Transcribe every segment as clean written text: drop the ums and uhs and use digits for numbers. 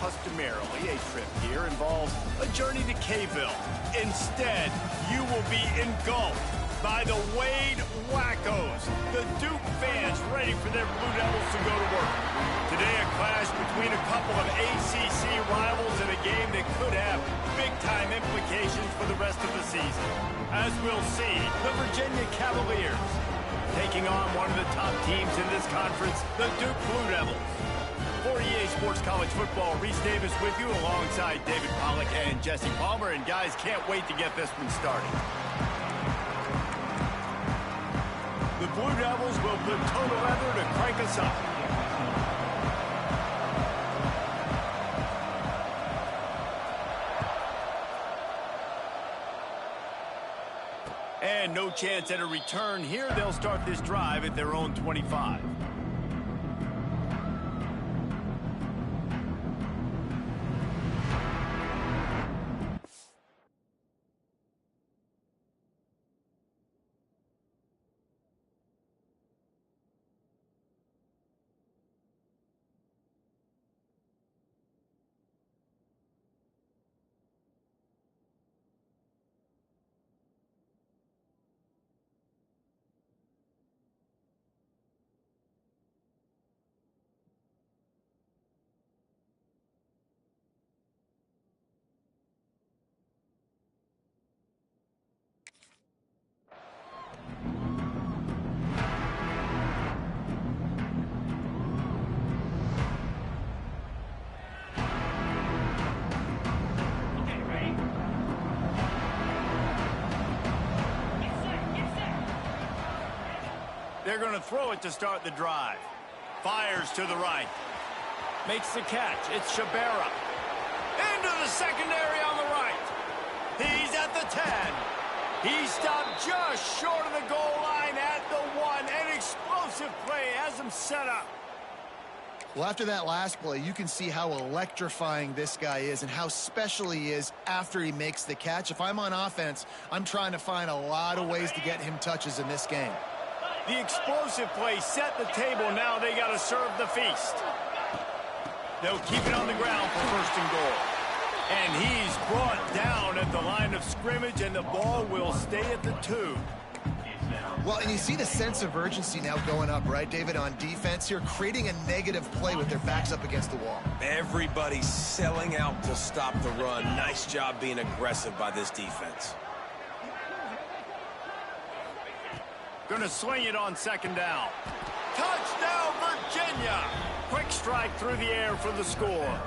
Customarily, a trip here involves a journey to K-ville. Instead, you will be engulfed by the Wade Wackos, the Duke fans ready for their Blue Devils to go to work. Today, a clash between a couple of ACC rivals in a game that could have big-time implications for the rest of the season. As we'll see, the Virginia Cavaliers taking on one of the top teams in this conference, the Duke Blue Devils. For EA Sports College Football, Reese Davis with you alongside David Pollack and Jesse Palmer. And guys, can't wait to get this one started. The Blue Devils will put total leather to crank us up. And no chance at a return here. They'll start this drive at their own 25. They're going to throw it to start the drive. Fires to the right. Makes the catch. It's Shabera. Into the secondary on the right. He's at the 10. He stopped just short of the goal line at the 1. An explosive play has him set up. Well, after that last play, you can see how electrifying this guy is and how special he is after he makes the catch. If I'm on offense, I'm trying to find a lot of ways to get him touches in this game. The explosive play set the table. Now they got to serve the feast. They'll keep it on the ground for first and goal. And he's brought down at the line of scrimmage, and the ball will stay at the 2. Well, and you see the sense of urgency now going up, right, David, on defense here, creating a negative play with their backs up against the wall. Everybody's selling out to stop the run. Nice job being aggressive by this defense. Going to swing it on second down. Touchdown, Virginia! Quick strike through the air for the score.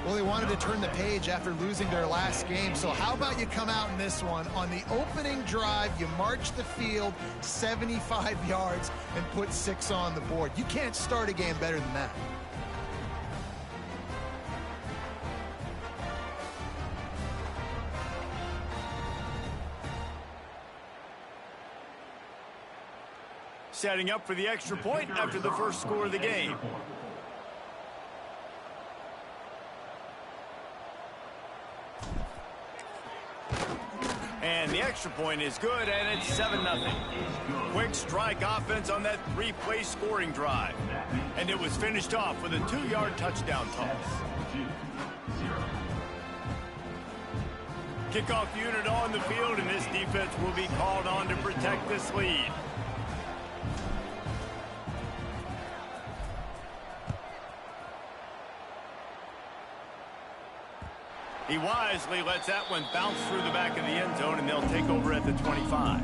Well, they wanted to turn the page after losing their last game, so how about you come out in this one? On the opening drive, you march the field 75 yards and put 6 on the board. You can't start a game better than that. Setting up for the extra point after the first score of the game. And the extra point is good, and it's 7-0. Quick strike offense on that 3-play scoring drive. And it was finished off with a 2-yard touchdown toss. Kickoff unit on the field, and this defense will be called on to protect this lead. He wisely lets that one bounce through the back of the end zone, and they'll take over at the 25.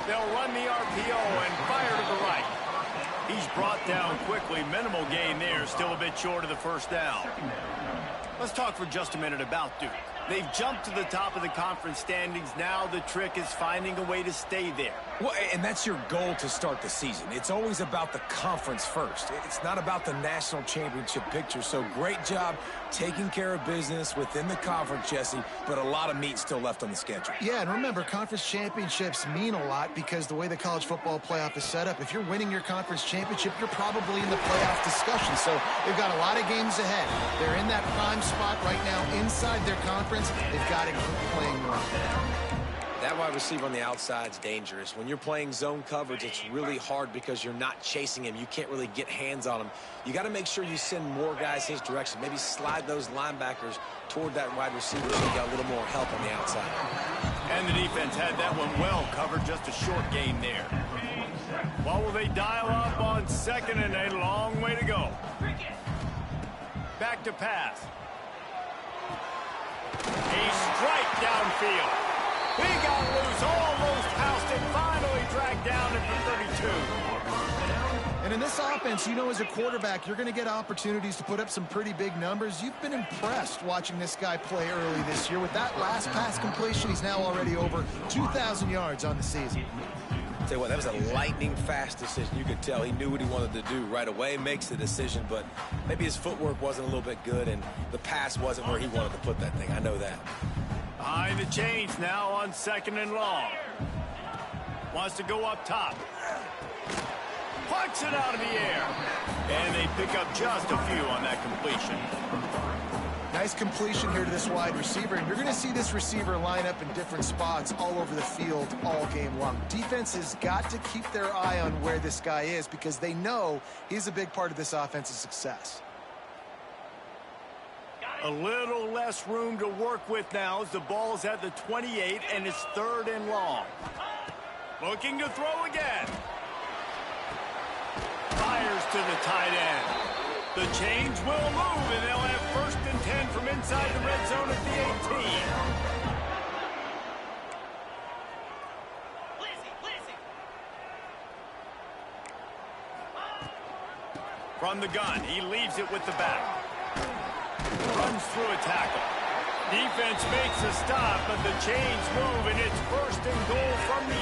They'll run the RPO and fire to the right. He's brought down quickly. Minimal gain there. Still a bit short of the first down. Let's talk for just a minute about Duke. They've jumped to the top of the conference standings. Now the trick is finding a way to stay there. Well, and that's your goal to start the season. It's always about the conference first. It's not about the national championship picture. So great job taking care of business within the conference, Jesse, but a lot of meat still left on the schedule. Yeah, and remember, conference championships mean a lot because the way the college football playoff is set up, if you're winning your conference championship, you're probably in the playoff discussion. So they've got a lot of games ahead. They're in that prime spot right now inside their conference. They've got to keep playing well. That wide receiver on the outside is dangerous. When you're playing zone coverage, it's really hard because you're not chasing him. You can't really get hands on him. You got to make sure you send more guys his direction. Maybe slide those linebackers toward that wide receiver so you got a little more help on the outside. And the defense had that one well covered. Just a short gain there. What will they dial up on second and a long way to go? Back to pass. A strike downfield. He got loose, almost housed it, finally dragged down at the 32. And in this offense, you know, as a quarterback, you're going to get opportunities to put up some pretty big numbers. You've been impressed watching this guy play early this year. With that last pass completion, he's now already over 2,000 yards on the season. Tell you what, that was a lightning-fast decision. You could tell he knew what he wanted to do right away, makes the decision, but maybe his footwork wasn't a little bit good, and the pass wasn't where he wanted to put that thing. I know that. Behind the chains now on second and long. Wants to go up top. Pucks it out of the air. And they pick up just a few on that completion. Nice completion here to this wide receiver, and you're going to see this receiver line up in different spots all over the field all game long. Defense has got to keep their eye on where this guy is because they know he's a big part of this offense's success. A little less room to work with now as the ball's at the 28 and it's third and long. Looking to throw again. Fires to the tight end. The chains will move and they'll have first and 10 from inside the red zone at the 18. From the gun, he leaves it with the back. Runs through a tackle. Defense makes a stop, but the chains move, and it's first and goal from the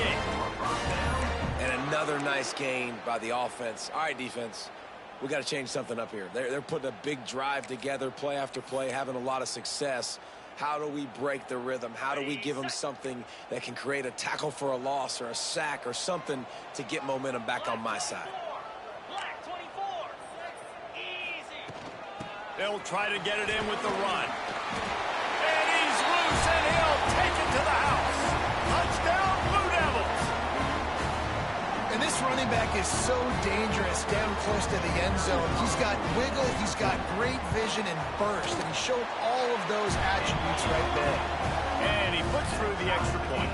8. And another nice gain by the offense. All right, defense, we got to change something up here. They're putting a big drive together, play after play, having a lot of success. How do we break the rhythm? How do we give them something that can create a tackle for a loss or a sack or something to get momentum back on my side? They'll try to get it in with the run. And he's loose, and he'll take it to the house. Touchdown, Blue Devils. And this running back is so dangerous down close to the end zone. He's got wiggle, he's got great vision and burst, and he showed all of those attributes right there. And he puts through the extra point.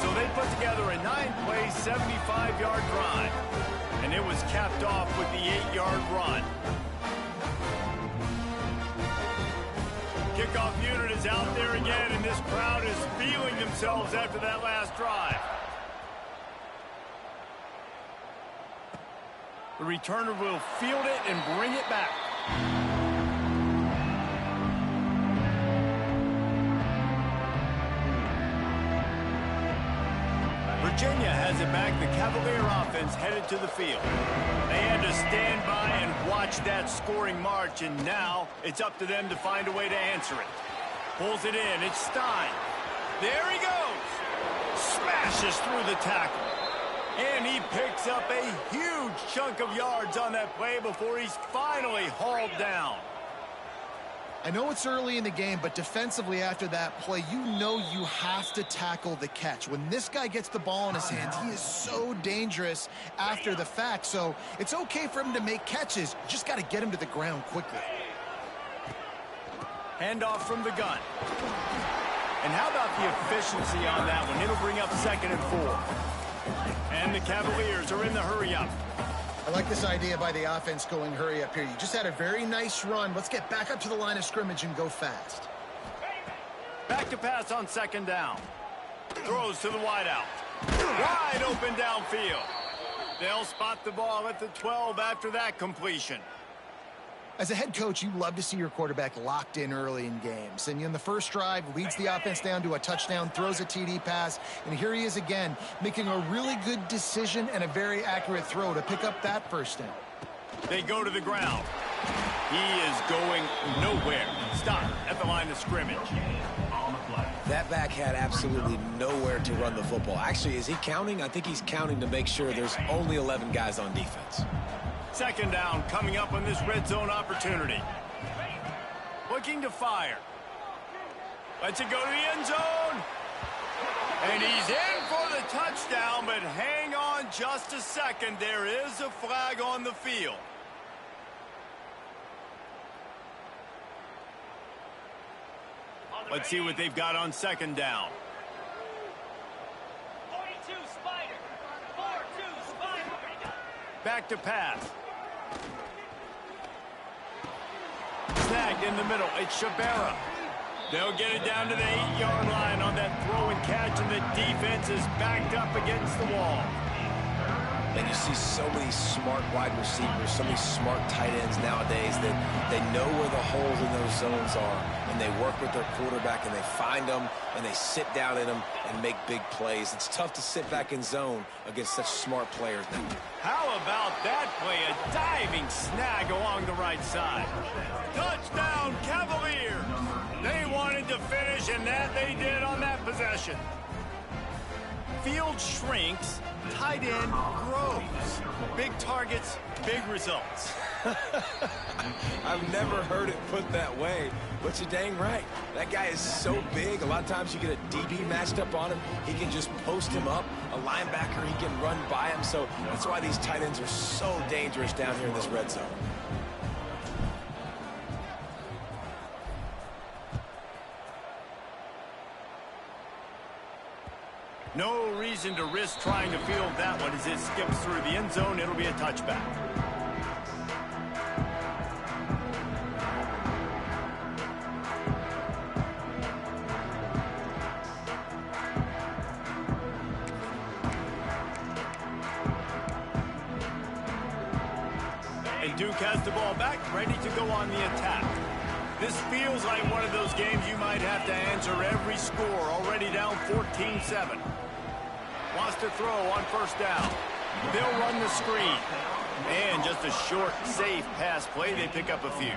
So they put together a 9-play, 75-yard drive. And it was capped off with the 8-yard run. Kickoff unit is out there again, and this crowd is feeling themselves after that last drive. The returner will field it and bring it back. Virginia has it back. The Cavalier offense headed to the field. They had to stand by and watch that scoring march, and now it's up to them to find a way to answer it. Pulls it in. It's Stein. There he goes. Smashes through the tackle. And he picks up a huge chunk of yards on that play before he's finally hauled down. I know it's early in the game, but defensively after that play, you know you have to tackle the catch. When this guy gets the ball in his hands, he is so dangerous after the fact. So it's okay for him to make catches. You just got to get him to the ground quickly. Handoff from the gun. And how about the efficiency on that one? It'll bring up second and 4. And the Cavaliers are in the hurry-up. I like this idea by the offense going hurry up here. You just had a very nice run. Let's get back up to the line of scrimmage and go fast. Back to pass on second down. Throws to the wideout. Wide open downfield. They'll spot the ball at the 12 after that completion. As a head coach, you love to see your quarterback locked in early in games. And in the first drive, leads the offense down to a touchdown, throws a TD pass, and here he is again, making a really good decision and a very accurate throw to pick up that first down. They go to the ground. He is going nowhere. Stop at the line of scrimmage. That back had absolutely nowhere to run the football. Actually, is he counting? I think he's counting to make sure there's only 11 guys on defense. Second down coming up on this red zone opportunity. Looking to fire. Lets it go to the end zone. And he's in for the touchdown, but hang on just a second. There is a flag on the field. Let's see what they've got on second down. 42 Spider. 4-2 Spider. Back to pass. Snagged in the middle. It's Shabera. They'll get it down to the 8-yard line on that throw and catch, and the defense is backed up against the wall. And you see so many smart wide receivers, so many smart tight ends nowadays that they know where the holes in those zones are, and they work with their quarterback, and they find them, and they sit down in them and make big plays. It's tough to sit back in zone against such smart players now. How about that play? A diving snag along the right side. Touchdown, Cavaliers! They wanted to finish, and that they did on that possession. Field shrinks, tight end grows. Big targets, big results. I've never heard it put that way, but you're dang right. That guy is so big. A lot of times you get a DB matched up on him. He can just post him up. A linebacker, he can run by him. So that's why these tight ends are so dangerous down here in this red zone. No reason to risk trying to field that one as it skips through the end zone. It'll be a touchback. And Duke has the ball back, ready to go on the attack. This feels like one of those games you might have to answer every score. Already down 14-7. Wants to throw on first down. They'll run the screen. And just a short, safe pass play. They pick up a few.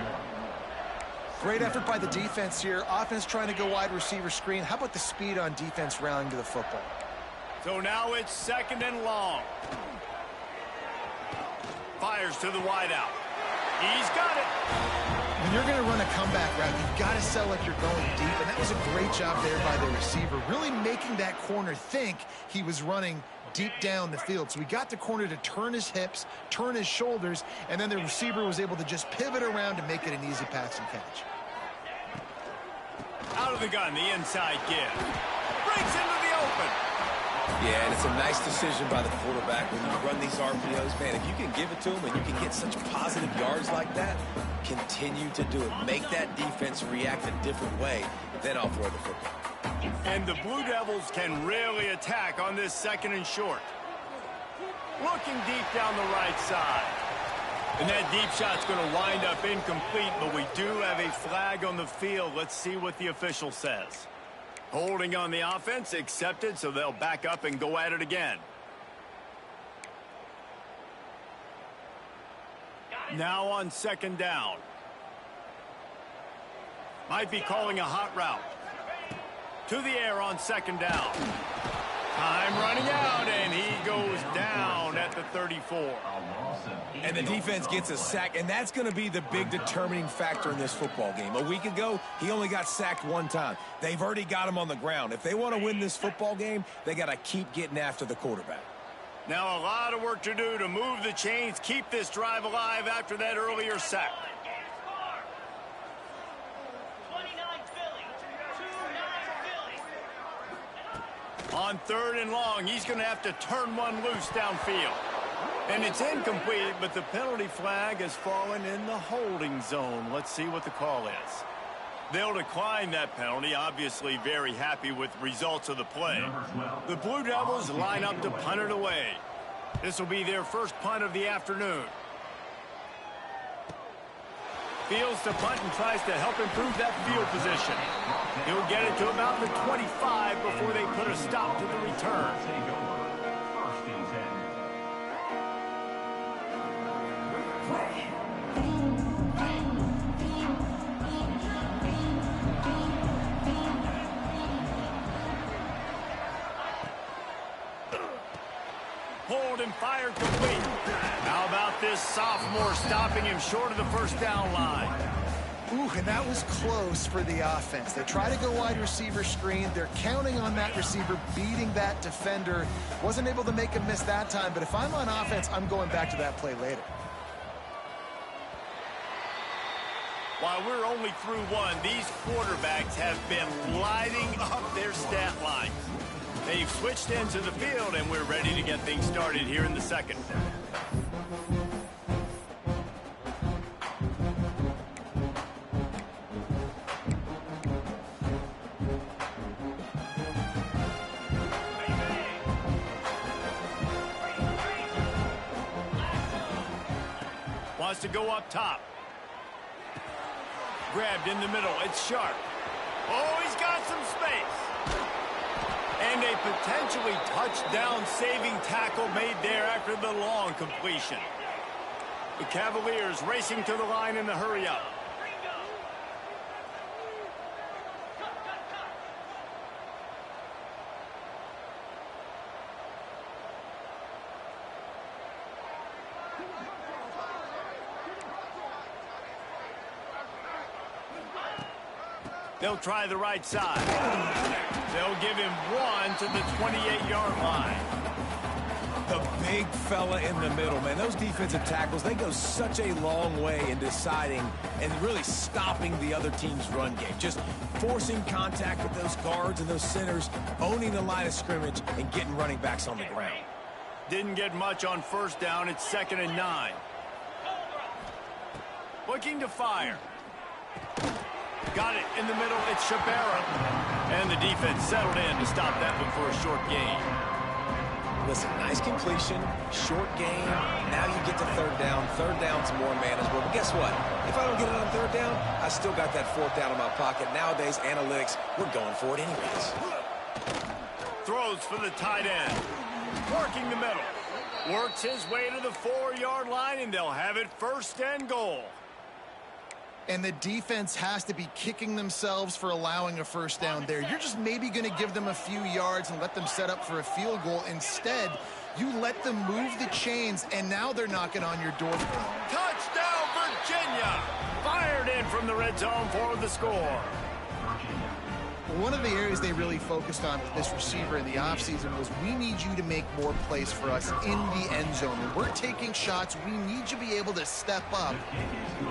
Great effort by the defense here. Offense trying to go wide receiver screen. How about the speed on defense rallying to the football? So now it's second and long. Fires to the wideout. He's got it. When you're going to run a comeback route, you've got to sell like you're going deep, and that was a great job there by the receiver, really making that corner think he was running deep down the field. So we got the corner to turn his hips, turn his shoulders, and then the receiver was able to just pivot around and make it an easy pass and catch. Out of the gun, the inside give. Breaks into the open. Yeah, and it's a nice decision by the quarterback when you run these RPOs. Man, if you can give it to him and you can get such positive yards like that, continue to do it. Make that defense react a different way, then I'll throw the football. And the Blue Devils can really attack on this second and short. Looking deep down the right side. And that deep shot's going to wind up incomplete, but we do have a flag on the field. Let's see what the official says. Holding on the offense, accepted, so they'll back up and go at it again. Now on second down. Might be calling a hot route. To the air on second down. Time running out, and he goes down at the 34. And the defense gets a sack, and that's going to be the big determining factor in this football game. A week ago, he only got sacked one time. They've already got him on the ground. If they want to win this football game, they got to keep getting after the quarterback. Now a lot of work to do to move the chains, keep this drive alive after that earlier sack. On third and long, he's going to have to turn one loose downfield. And it's incomplete, but the penalty flag has fallen in the holding zone. Let's see what the call is. They'll decline that penalty, obviously very happy with results of the play. The Blue Devils line up to punt it away. This will be their first punt of the afternoon. Fields to punt and tries to help improve that field position. He'll get it to about the 25 before they put a stop to the return. Pulled and fired complete. How about this sophomore stopping him short of the first down line? Ooh, and that was close for the offense. They try to go wide receiver screen. They're counting on that receiver beating that defender. Wasn't able to make him miss that time, but if I'm on offense, I'm going back to that play later. While we're only through one, these quarterbacks have been lighting up their stat line. They've switched into the field, and we're ready to get things started here in the second. Wants to go up top. Grabbed in the middle. It's Sharp. Oh, he's got some space. And a potentially touchdown-saving tackle made there after the long completion. The Cavaliers racing to the line in the hurry-up. They'll try the right side. They'll give him one to the 28-yard line. The big fella in the middle, man. Those defensive tackles, they go such a long way in deciding and really stopping the other team's run game. Just forcing contact with those guards and those centers, owning the line of scrimmage, and getting running backs on the ground. Didn't get much on first down. It's 2nd and 9. Looking to fire. Got it in the middle. It's Shabara. And the defense settled in to stop that one for a short gain. Listen, nice completion, short gain. Now you get to third down. Third down's more manageable. But guess what? If I don't get it on third down, I still got that fourth down in my pocket. Nowadays, analytics, we're going for it anyways. Throws for the tight end. Working the middle. Works his way to the 4-yard line, and they'll have it 1st and goal. And the defense has to be kicking themselves for allowing a first down there. You're just maybe going to give them a few yards and let them set up for a field goal. Instead, you let them move the chains, and now they're knocking on your door. Touchdown, Virginia! Fired in from the red zone for the score. One of the areas they really focused on with this receiver in the offseason was we need you to make more plays for us in the end zone. When we're taking shots, we need you to be able to step up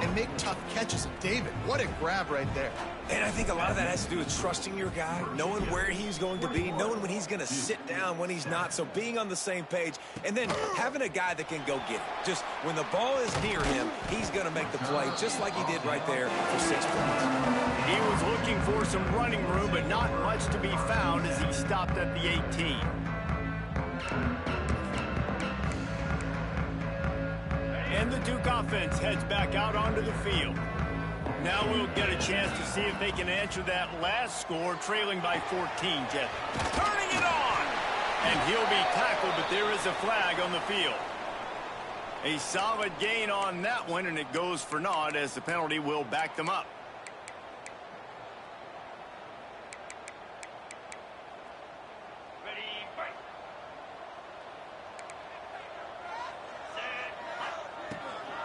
and make tough catches. David, what a grab right there. And I think a lot of that has to do with trusting your guy, knowing where he's going to be, knowing when he's going to sit down, when he's not. So being on the same page, and then having a guy that can go get it. Just when the ball is near him, he's going to make the play, just like he did right there for 6 points. He was looking for some running room, but not much to be found as he stopped at the 18. And the Duke offense heads back out onto the field. Now we'll get a chance to see if they can answer that last score, trailing by 14, Jeff. Turning it on! And he'll be tackled, but there is a flag on the field. A solid gain on that one, and it goes for naught as the penalty will back them up.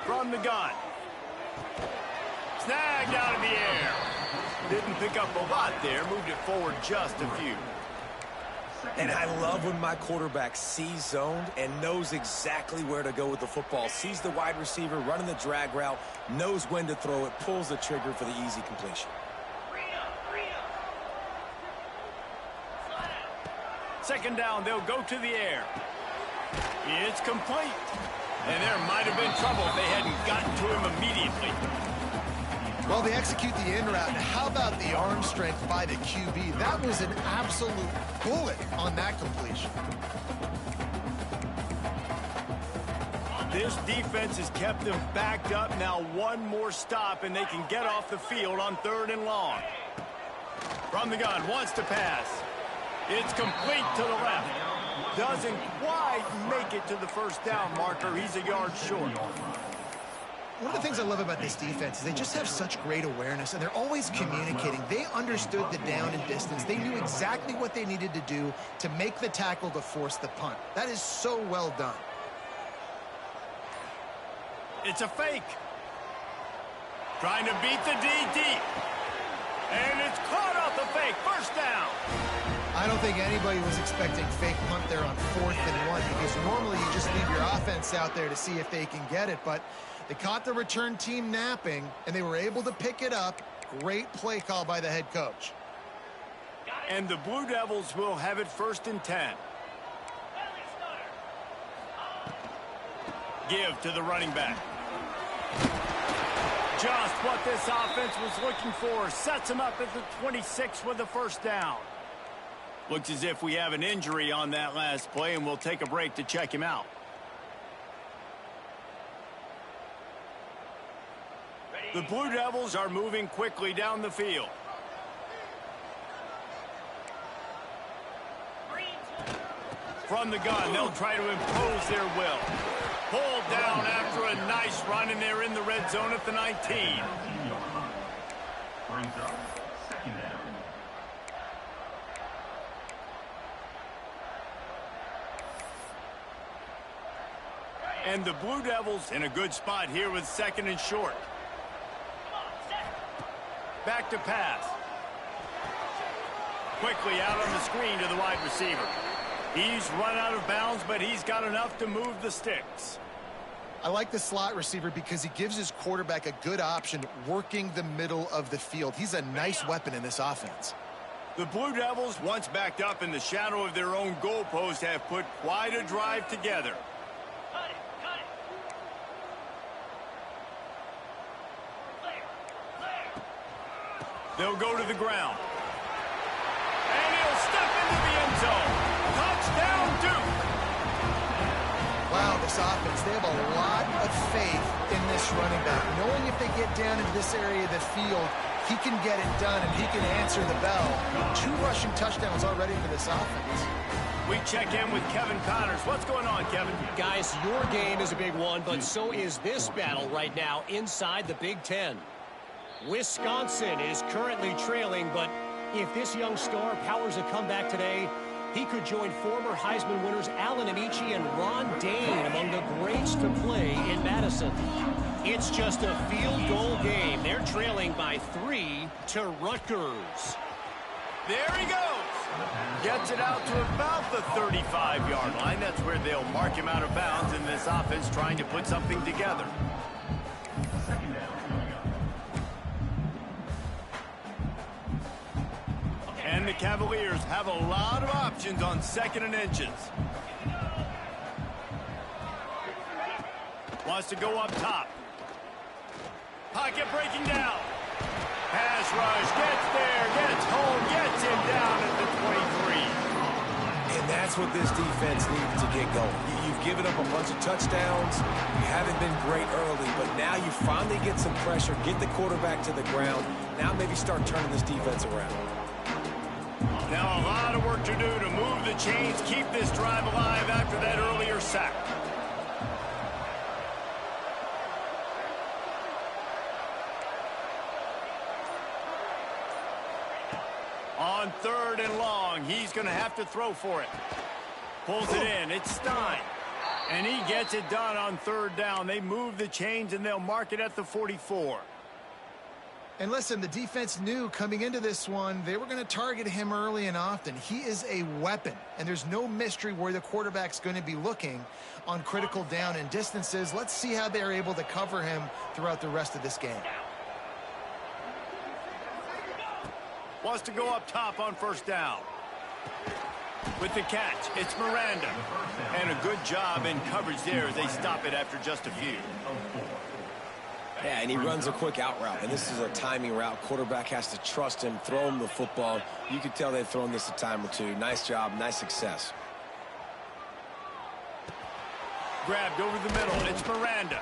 From the gun. Snagged out of the air. Didn't pick up a lot there. Moved it forward just a few. And I love when my quarterback sees zoned and knows exactly where to go with the football. Sees the wide receiver running the drag route, knows when to throw it, pulls the trigger for the easy completion. Second down, they'll go to the air. It's complete. And there might have been trouble if they hadn't gotten to him immediately. Well, they execute the in route. How about the arm strength by the QB? That was an absolute bullet on that completion. This defense has kept them backed up. Now one more stop, and they can get off the field on 3rd and long. From the gun, wants to pass. It's complete to the left. Doesn't quite make it to the first down marker. He's a yard short. One of the things I love about this defense is they just have such great awareness, and they're always communicating. They understood the down and distance. They knew exactly what they needed to do to make the tackle to force the punt. That is so well done. It's a fake. Trying to beat the D deep. And it's caught off the fake. First down. I don't think anybody was expecting fake punt there on 4th and 1, because normally you just leave your offense out there to see if they can get it. But they caught the return team napping, and they were able to pick it up. Great play call by the head coach. And the Blue Devils will have it 1st and 10. Give to the running back. Just what this offense was looking for. Sets him up at the 26 with the first down. Looks as if we have an injury on that last play, and we'll take a break to check him out. The Blue Devils are moving quickly down the field. From the gun, they'll try to impose their will. Pulled down after a nice run, and they're in the red zone at the 19. And the Blue Devils in a good spot here with 2nd and short. Back to pass. Quickly out on the screen to the wide receiver. He's run out of bounds, but he's got enough to move the sticks. I like the slot receiver because he gives his quarterback a good option working the middle of the field. He's a nice weapon in this offense. The Blue Devils, once backed up in the shadow of their own goalpost, have put quite a drive together. They'll go to the ground. And he'll step into the end zone. Touchdown, Duke. Wow, this offense, they have a lot of faith in this running back. Knowing if they get down into this area of the field, he can get it done and he can answer the bell. 2 rushing touchdowns already for this offense. We check in with Kevin Connors. What's going on, Kevin? Guys, your game is a big one, but so is this battle right now inside the Big Ten. Wisconsin is currently trailing, but if this young star powers a comeback today, he could join former Heisman winners Allen Amici and Ron Dane among the greats to play in Madison. It's just a field goal game. They're trailing by 3 to Rutgers. There he goes. Gets it out to about the 35-yard line. That's where they'll mark him out of bounds in this offense trying to put something together. And the Cavaliers have a lot of options on 2nd and inches. Wants to go up top. Pocket breaking down. Pass rush, gets there, gets home, gets him down at the 23. And that's what this defense needs to get going. You've given up a bunch of touchdowns. You haven't been great early, but now you finally get some pressure, get the quarterback to the ground. Now maybe start turning this defense around. Now a lot of work to do to move the chains, keep this drive alive after that earlier sack. On 3rd and long, he's going to have to throw for it. Pulls it in. It's Stein. And he gets it done on 3rd down. They move the chains, and they'll mark it at the 44. And listen, the defense knew coming into this one, they were going to target him early and often. He is a weapon, and there's no mystery where the quarterback's going to be looking on critical down and distances. Let's see how they're able to cover him throughout the rest of this game. Wants to go up top on 1st down. With the catch, it's Miranda. And a good job in coverage there as they stop it after just a few. Yeah, and he runs a quick out route, and this is a timing route. Quarterback has to trust him, throw him the football. You can tell they've thrown this a time or two. Nice job, nice success. grabbed over the middle. It's Miranda.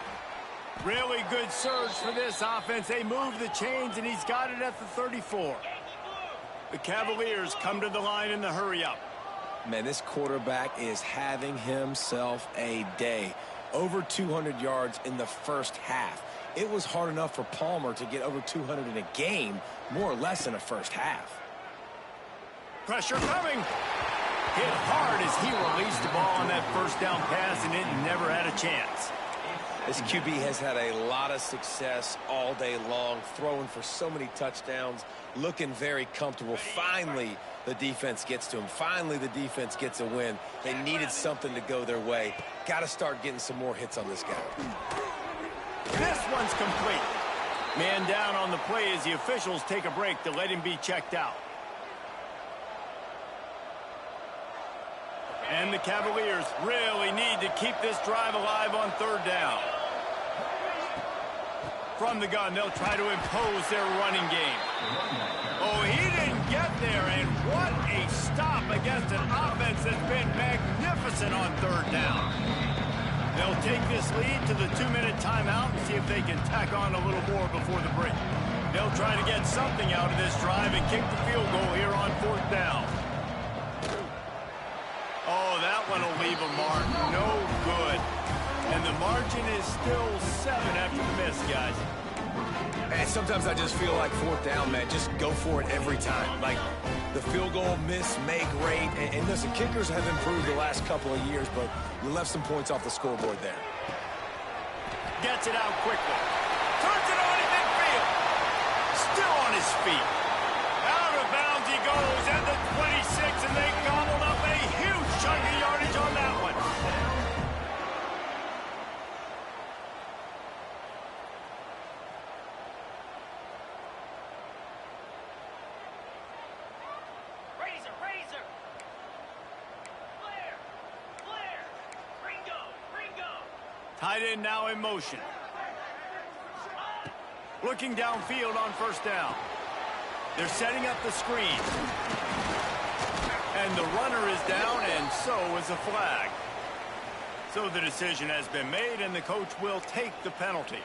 Really good surge for this offense. They move the chains, and he's got it at the 34. The Cavaliers come to the line in the hurry-up. Man, this quarterback is having himself a day. Over 200 yards in the first half. It was hard enough for Palmer to get over 200 in a game, more or less in a first half. Pressure coming. Hit hard as he released the ball on that first down pass, and it never had a chance. This QB has had a lot of success all day long, throwing for so many touchdowns, looking very comfortable. Finally, the defense gets to him. Finally, the defense gets a win. They needed something to go their way. Got to start getting some more hits on this guy. This one's complete. Man down on the play as the officials take a break to let him be checked out. And the Cavaliers really need to keep this drive alive on third down. From the gun, they'll try to impose their running game. Oh, he didn't get there, and what a stop against an offense that's been magnificent on third down. They'll take this lead to the 2-minute timeout and see if they can tack on a little more before the break. They'll try to get something out of this drive and kick the field goal here on fourth down. Oh, that one will leave a mark. No good. And the margin is still 7 after the miss, guys. And sometimes I just feel like fourth down, man, just go for it every time. Like the field goal miss, make rate. And listen, kickers have improved the last couple of years, but you left some points off the scoreboard there. Gets it out quickly. Turns it on in midfield. Still on his feet. Out of bounds he goes at the 26, and they gobbled up a huge chunk of yardage on that one. Razor. Flare. Ringo. Tight end now in motion. Looking downfield on first down. They're setting up the screen. And the runner is down, and so is a flag. So the decision has been made, and the coach will take the penalty.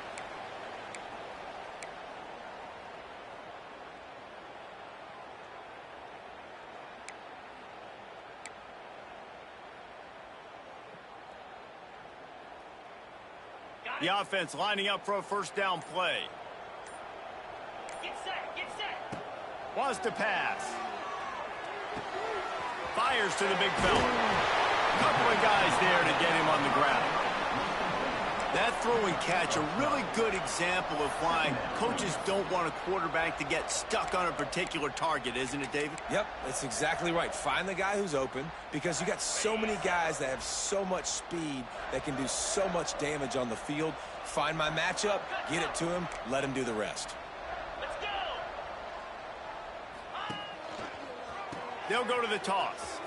The offense lining up for a first down play. Get set. Wants to pass. Fires to the big fella. Couple of guys there to get him on the ground. That throw and catch, a really good example of why coaches don't want a quarterback to get stuck on a particular target, isn't it, David? Yep, that's exactly right. Find the guy who's open, because you got so many guys that have so much speed that can do so much damage on the field. Find my matchup, get it to him, let him do the rest. Let's go. They'll go to the toss.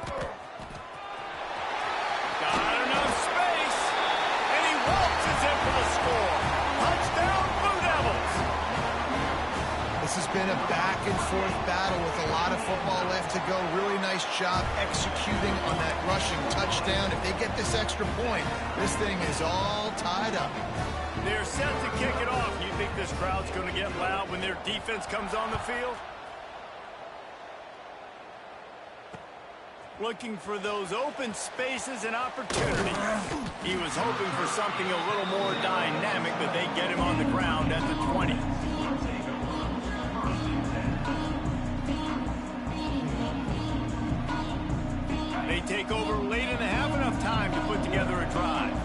Got enough space, and he waltzes in for the score. Touchdown, Blue Devils. This has been a back-and-forth battle with a lot of football left to go. Really nice job executing on that rushing touchdown. If they get this extra point, this thing is all tied up. They're set to kick it off. You think this crowd's going to get loud when their defense comes on the field? Looking for those open spaces and opportunities. He was hoping for something a little more dynamic, but they get him on the ground at the 20. They take over late and have enough time to put together a drive.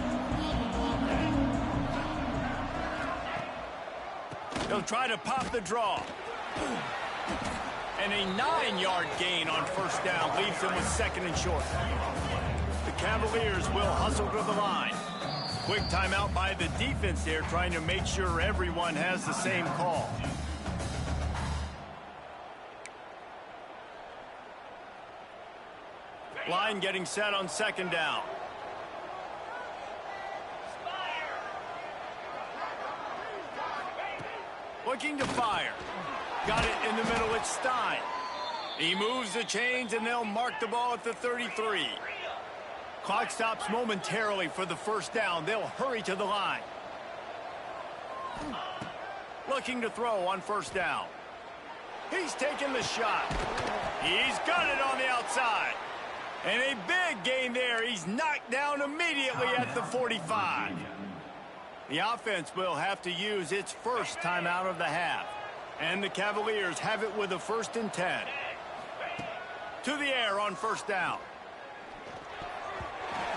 They'll try to pop the draw. And a 9-yard gain on first down leaves them with second and short. The Cavaliers will hustle to the line. Quick timeout by the defense there, trying to make sure everyone has the same call. Line getting set on second down. Looking to fire. Got it in the middle, it's Stein. He moves the chains, and they'll mark the ball at the 33. Clock stops momentarily for the first down. They'll hurry to the line. Looking to throw on first down. He's taking the shot. He's got it on the outside. And a big gain there. He's knocked down immediately at the 45. The offense will have to use its first timeout of the half. And the Cavaliers have it with a 1st and 10. To the air on first down.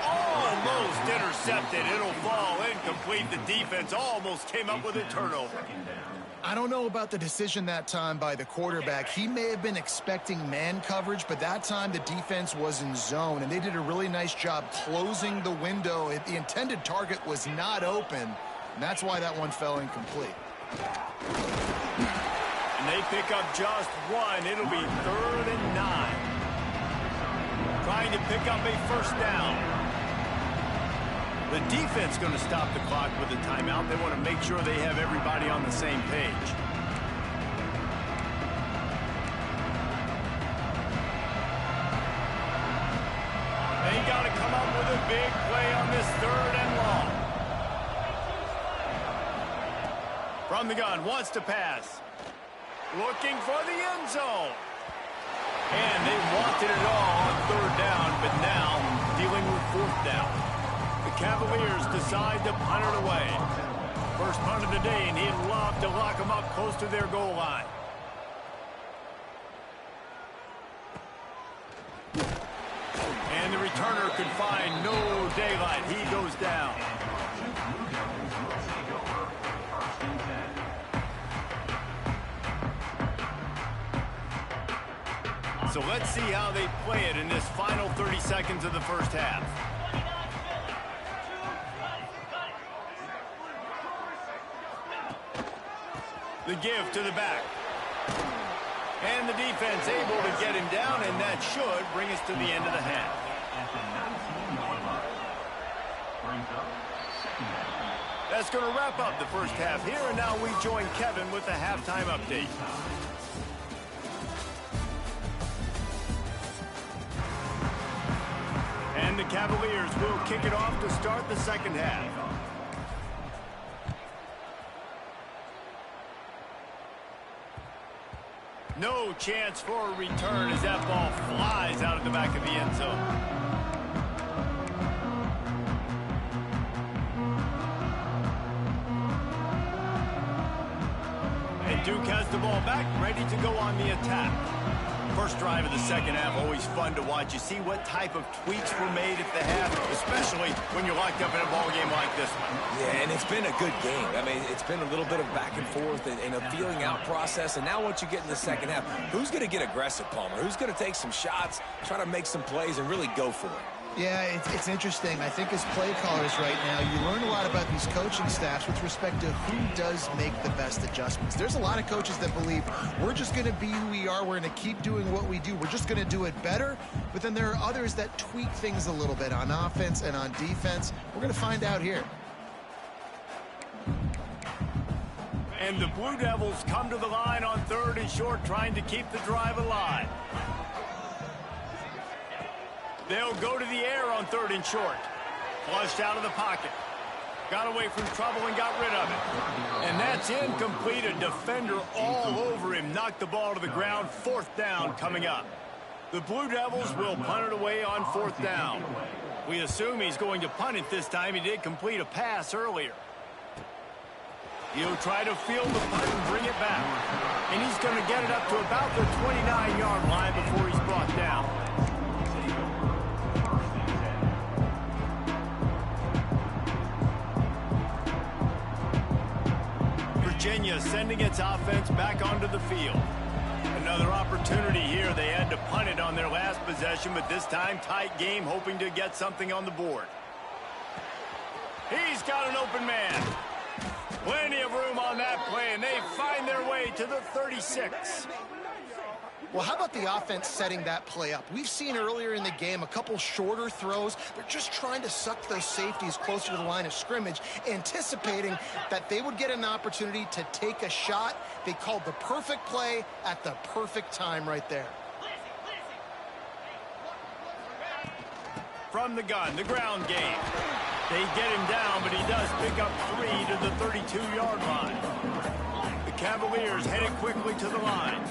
Almost intercepted. It'll fall incomplete. The defense almost came up with a turnover. I don't know about the decision that time by the quarterback. He may have been expecting man coverage, but that time the defense was in zone, and they did a really nice job closing the window. The intended target was not open, and that's why that one fell incomplete. And they pick up just one. It'll be 3rd and 9. Trying to pick up a first down. The defense going to stop the clock with a timeout. They want to make sure they have everybody on the same page. They got to come up with a big play on this 3rd and long. From the gun, wants to pass. Looking for the end zone. And they wanted it all on 3rd down, but now dealing with 4th down. The Cavaliers decide to punt it away. First punt of the day, and he'd love to lock them up close to their goal line. And the returner could find no daylight. He goes down. So let's see how they play it in this final 30 seconds of the first half. The give to the back. And the defense able to get him down, and that should bring us to the end of the half. That's going to wrap up the first half here, and now we join Kevin with the halftime update. And the Cavaliers will kick it off to start the second half. No chance for a return as that ball flies out of the back of the end zone. And Duke has the ball back, ready to go on the attack. First drive of the second half, always fun to watch. You see what type of tweaks were made at the half, especially when you're locked up in a ball game like this one. Yeah, and it's been a good game. I mean, it's been a little bit of back and forth and a feeling out process. And now once you get in the second half, who's going to get aggressive, Palmer? Who's going to take some shots, try to make some plays, and really go for it? Yeah, it's interesting. I think as play callers right now, you learn a lot about these coaching staffs with respect to who does make the best adjustments. There's a lot of coaches that believe we're just going to be who we are. We're going to keep doing what we do. We're just going to do it better. But then there are others that tweak things a little bit on offense and on defense. We're going to find out here. And the Blue Devils come to the line on 3rd and short, trying to keep the drive alive. They'll go to the air on 3rd and short. Flushed out of the pocket. Got away from trouble and got rid of it. And that's incomplete. A defender all over him. Knocked the ball to the ground. 4th down coming up. The Blue Devils will punt it away on 4th down. We assume he's going to punt it this time. He did complete a pass earlier. He'll try to field the punt and bring it back. And he's going to get it up to about the 29-yard line before he's brought down. Virginia sending its offense back onto the field. Another opportunity here. They had to punt it on their last possession, but this time tight game, hoping to get something on the board. He's got an open man. Plenty of room on that play, and they find their way to the 36. Well, how about the offense setting that play up? We've seen earlier in the game a couple shorter throws. They're just trying to suck those safeties closer to the line of scrimmage, anticipating that they would get an opportunity to take a shot. They called the perfect play at the perfect time right there. from the gun, the ground game. They get him down, but he does pick up 3 to the 32-yard line. The Cavaliers headed quickly to the line.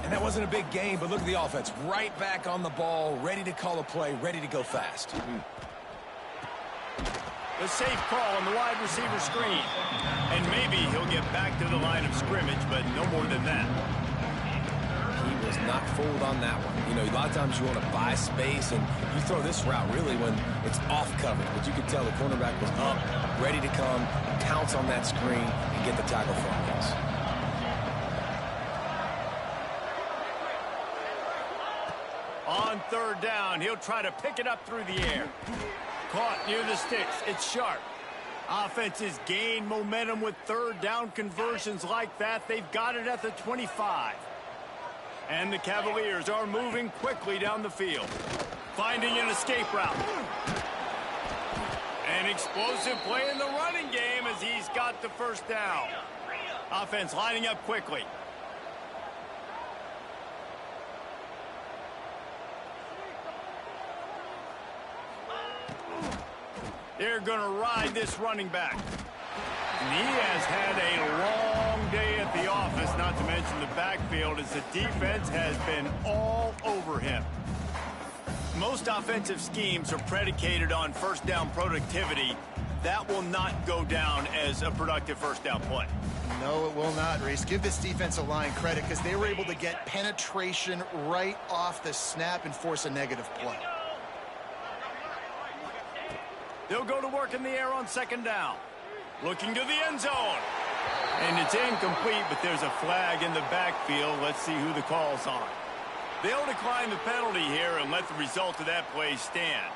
And that wasn't a big game, but look at the offense. Right back on the ball, ready to call a play, ready to go fast. The safe call on the wide receiver screen. And maybe he'll get back to the line of scrimmage, but no more than that. He was not fooled on that one. You know, a lot of times you want to buy space, and you throw this route really when it's off coverage. But you could tell the cornerback was up, ready to come, pounce on that screen, and get the tackle for a loss. On third down, he'll try to pick it up through the air. Caught near the sticks. It's sharp. Offenses gain momentum with third down conversions like that. They've got it at the 25. And the Cavaliers are moving quickly down the field. Finding an escape route. An explosive play in the running game as he's got the first down. Offense lining up quickly. They're going to ride this running back. And he has had a long day at the office, not to mention the backfield, as the defense has been all over him. Most offensive schemes are predicated on first down productivity. That will not go down as a productive first down play. No, it will not, Reese. Give this defensive line credit because they were able to get penetration right off the snap and force a negative play. They'll go to work in the air on second down. Looking to the end zone. And it's incomplete, but there's a flag in the backfield. Let's see who the call's on. They'll decline the penalty here and let the result of that play stand.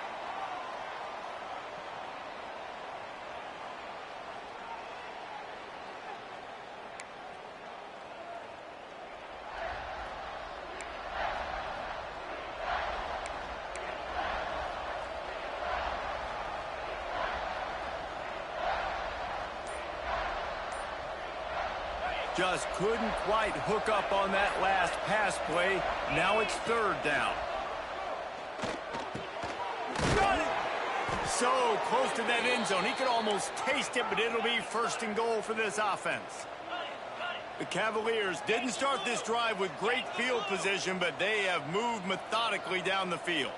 Just couldn't quite hook up on that last pass play. Now it's third down. Got it! So close to that end zone. He could almost taste it, but it'll be first and goal for this offense. The Cavaliers didn't start this drive with great field position, but they have moved methodically down the field.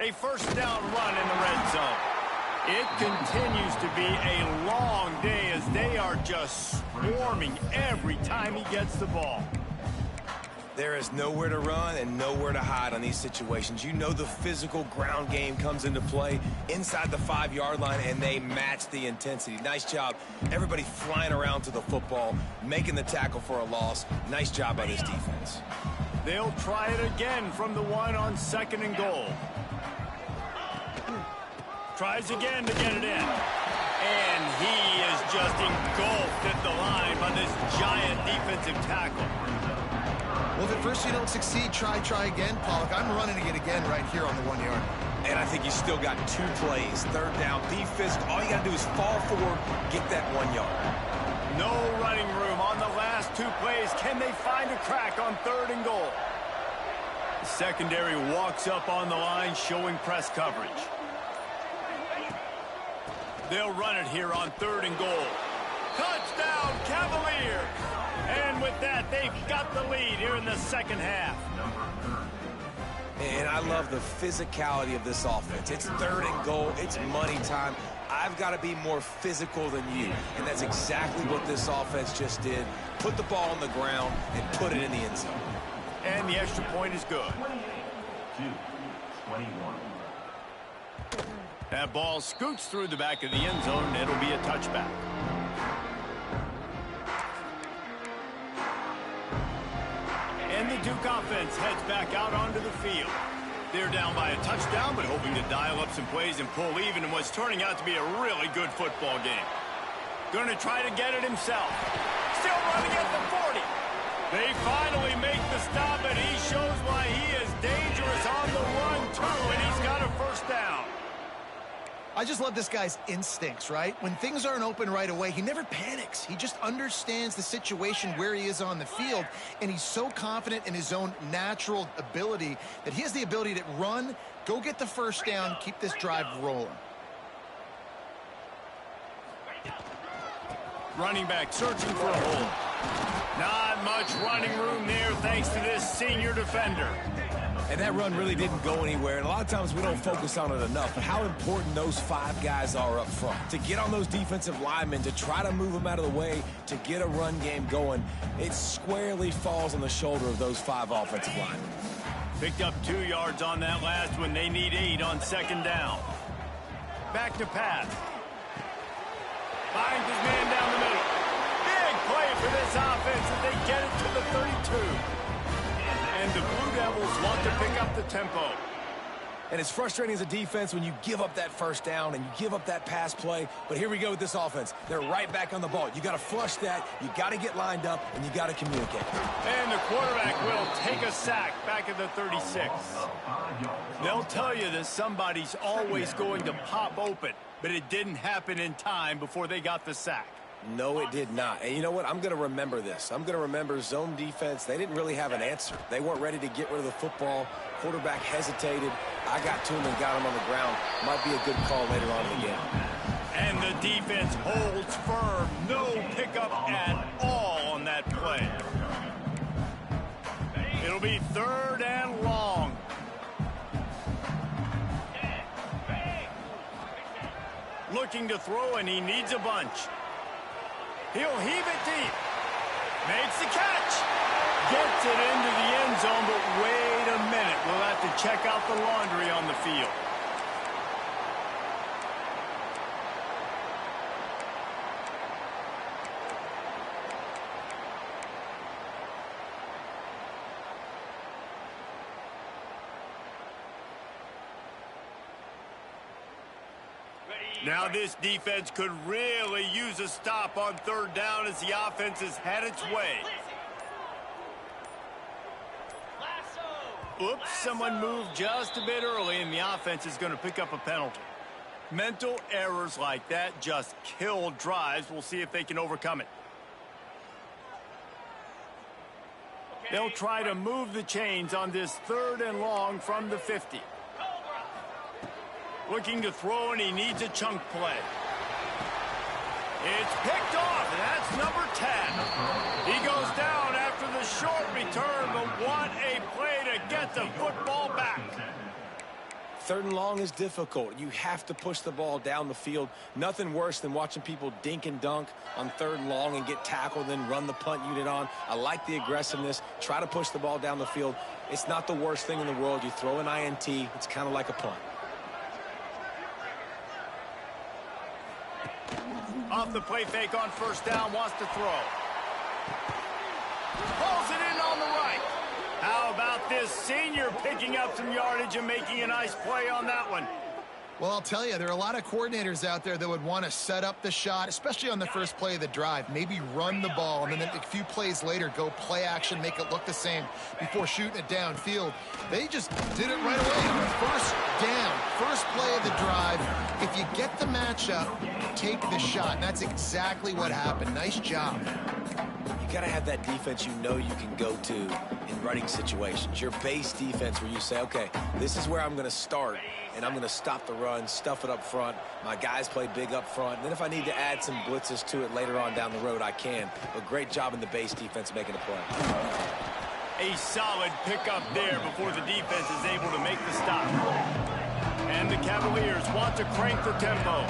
A first down run in the red zone. It continues to be a long day as they are just swarming every time he gets the ball. There is nowhere to run and nowhere to hide on these situations. You know the physical ground game comes into play inside the 5-yard line, and they match the intensity. Nice job. Everybody flying around to the football, making the tackle for a loss. Nice job by this defense. They'll try it again from the one on second and goal. Tries again to get it in. And he is just engulfed at the line by this giant defensive tackle. Well, if at first you don't succeed, try again, Pollock. I'm running it again right here on the 1 yard. And I think you still got 2 plays. Third down, be physical. All you got to do is fall forward, get that 1 yard. No running room on the last 2 plays. Can they find a crack on third and goal? The secondary walks up on the line, showing press coverage. They'll run it here on third and goal. Touchdown, Cavaliers! And with that, they've got the lead here in the second half. And I love the physicality of this offense. It's third and goal. It's money time. I've got to be more physical than you. And that's exactly what this offense just did. Put the ball on the ground and put it in the end zone. And the extra point is good. 22-21. That ball scoots through the back of the end zone, and it'll be a touchback. And the Duke offense heads back out onto the field. They're down by a touchdown, but hoping to dial up some plays and pull even in what's turning out to be a really good football game. Going to try to get it himself. Still running at the 40. They finally make the stop, and he shows why he is dangerous on the run, too, and he's got a first down. I just love this guy's instincts, right? When things aren't open right away, he never panics. He just understands the situation where he is on the field, and he's so confident in his own natural ability that he has the ability to run, go get the first down, keep this drive rolling. Running back searching for a hole. Not much running room there thanks to this senior defender. And that run really didn't go anywhere. And a lot of times we don't focus on it enough. But how important those 5 guys are up front. To get on those defensive linemen, to try to move them out of the way, to get a run game going, it squarely falls on the shoulder of those 5 offensive linemen. Picked up 2 yards on that last one. They need 8 on second down. Back to pass. Finds his man down the middle. Big play for this offense as they get it to the 32. And the Blue Devils want to pick up the tempo. And it's frustrating as a defense when you give up that first down and you give up that pass play. But here we go with this offense. They're right back on the ball. You got to flush that. You got to get lined up, and you got to communicate. And the quarterback will take a sack back at the 36. They'll tell you that somebody's always going to pop open, but it didn't happen in time before they got the sack. No, it did not. And you know what? I'm going to remember this. I'm going to remember zone defense. They didn't really have an answer. They weren't ready to get rid of the football. Quarterback hesitated. I got to him and got him on the ground. Might be a good call later on in the game. And the defense holds firm. No pickup at all on that play. It'll be 3rd and long. Looking to throw, and he needs a bunch. He'll heave it deep. Makes the catch. Gets it into the end zone, but wait a minute. We'll have to check out the laundry on the field. Now this defense could really use a stop on 3rd down as the offense has had its way. Oops, someone moved just a bit early, and the offense is going to pick up a penalty. Mental errors like that just kill drives. We'll see if they can overcome it. They'll try to move the chains on this 3rd and long from the 50. Looking to throw, and he needs a chunk play. It's picked off, and that's number 10. He goes down after the short return, but what a play to get the football back. 3rd and long is difficult. You have to push the ball down the field. Nothing worse than watching people dink and dunk on 3rd and long and get tackled, then run the punt unit on. I like the aggressiveness. Try to push the ball down the field. It's not the worst thing in the world. You throw an INT, it's kind of like a punt. Off the play fake on 1st down, wants to throw. Pulls it in on the right. How about this senior picking up some yardage and making a nice play on that one? Well, I'll tell you, there are a lot of coordinators out there that would want to set up the shot, especially on the first play of the drive. Maybe run the ball, and then a few plays later, go play action, make it look the same before shooting it downfield. They just did it right away. First down, first play of the drive. If you get the matchup, take the shot. And that's exactly what happened. Nice job. You got to have that defense you know you can go to in running situations. Your base defense where you say, okay, this is where I'm going to start, and I'm going to stop the run, stuff it up front. My guys play big up front. And then if I need to add some blitzes to it later on down the road, I can. But great job in the base defense making a play. A solid pickup there before the defense is able to make the stop. And the Cavaliers want to crank the tempo.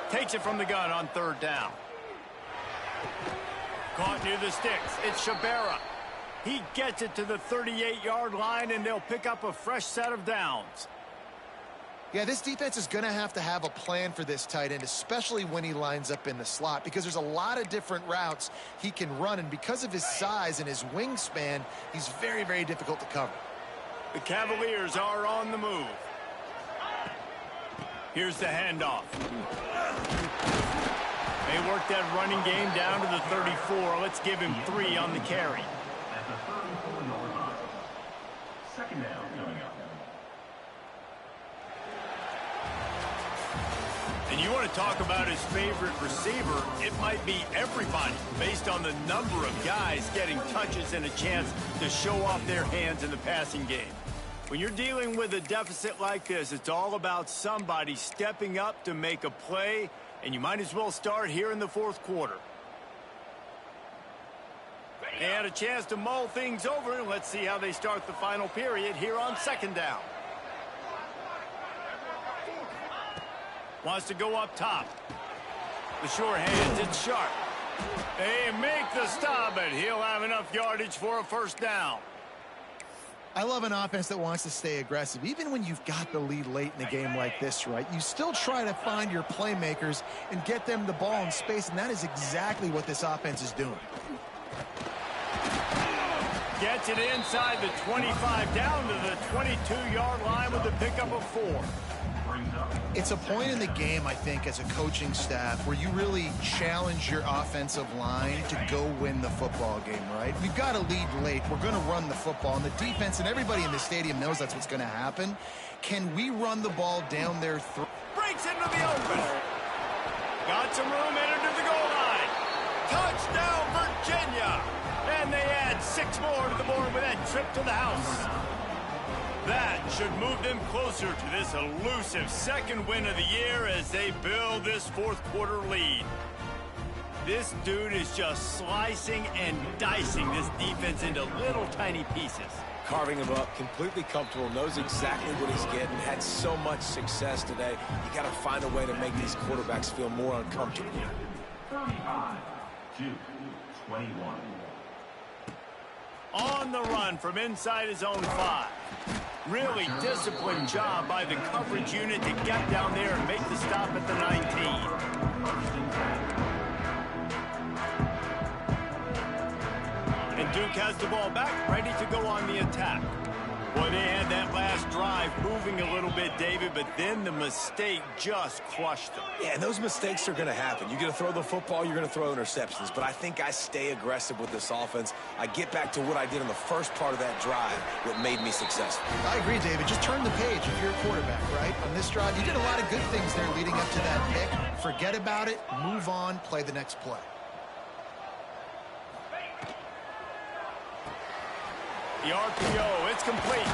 Takes it from the gun on 3rd down. Caught near the sticks. It's Shabera. He gets it to the 38-yard line, and they'll pick up a fresh set of downs. Yeah, this defense is going to have a plan for this tight end, especially when he lines up in the slot, because there's a lot of different routes he can run, and because of his size and his wingspan, he's very, very difficult to cover. The Cavaliers are on the move. Here's the handoff. They work that running game down to the 34. Let's give him 3 on the carry. At the 34-yard line. Second down coming up. And you want to talk about his favorite receiver, it might be everybody based on the number of guys getting touches and a chance to show off their hands in the passing game. When you're dealing with a deficit like this, it's all about somebody stepping up to make a play, and you might as well start here in the fourth quarter. And a chance to mull things over, and let's see how they start the final period here on second down. Wants to go up top. The sure hands, it's sharp. They make the stop, but he'll have enough yardage for a first down. I love an offense that wants to stay aggressive. Even when you've got the lead late in a game like this, right? You still try to find your playmakers and get them the ball in space, and that is exactly what this offense is doing. Gets it inside the 25, down to the 22-yard line with a pickup of 4. It's a point in the game, I think, as a coaching staff where you really challenge your offensive line to go win the football game, right? We've got to lead late. We're going to run the football. And the defense and everybody in the stadium knows that's what's going to happen. Can we run the ball down their throat? Breaks into the open. Got some room, entered to the goal line. Touchdown, Virginia. And they add 6 more to the board with that trip to the house. That should move them closer to this elusive second win of the year as they build this fourth quarter lead. This dude is just slicing and dicing this defense into little tiny pieces. Carving him up, completely comfortable, knows exactly what he's getting, had so much success today. You got to find a way to make these quarterbacks feel more uncomfortable. 35 to 21. On the run from inside his own 5. Really disciplined job by the coverage unit to get down there and make the stop at the 19. And Duke has the ball back, ready to go on the attack. Boy, they had that last drive moving a little bit, David, but then the mistake just crushed them. Yeah, and those mistakes are going to happen. You're going to throw the football, you're going to throw interceptions. But I think I stay aggressive with this offense. I get back to what I did in the first part of that drive, what made me successful. I agree, David. Just turn the page if you're a quarterback, right? On this drive, you did a lot of good things there leading up to that pick. Forget about it, move on, play the next play. The RPO, it's complete.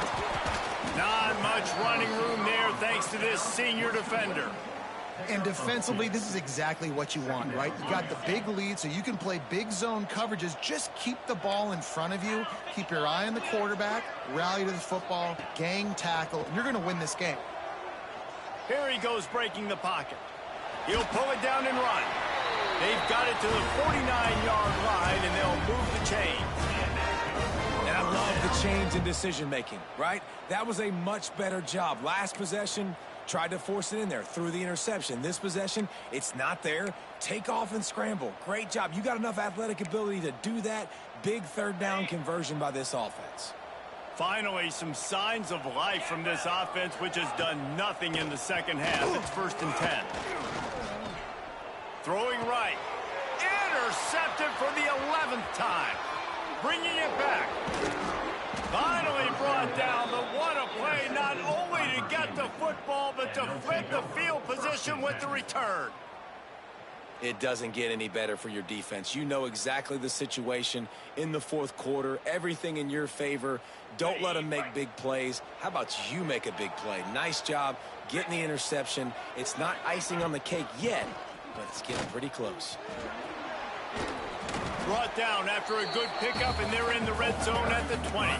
Not much running room there thanks to this senior defender. And defensively, this is exactly what you want, right? You got the big lead, so you can play big zone coverages. Just keep the ball in front of you. Keep your eye on the quarterback. Rally to the football. Gang tackle. And you're going to win this game. Here he goes breaking the pocket. He'll pull it down and run. They've got it to the 49-yard line, and they'll move the chains. And I love the change in decision-making, right? That was a much better job. Last possession, tried to force it in there, threw the interception. This possession, it's not there. Take off and scramble. Great job. You got enough athletic ability to do that. Big third down conversion by this offense. Finally, some signs of life from this offense, which has done nothing in the second half. It's 1st and 10. Throwing right. Intercepted for the 11th time. Bringing it back. Finally brought down, but what a play, not only to get the football, but to flip the field position with the return. It doesn't get any better for your defense. You know exactly the situation in the fourth quarter, everything in your favor. Don't let them make big plays. How about you make a big play? Nice job getting the interception. It's not icing on the cake yet, but it's getting pretty close. Brought down after a good pickup, and they're in the red zone at the 20.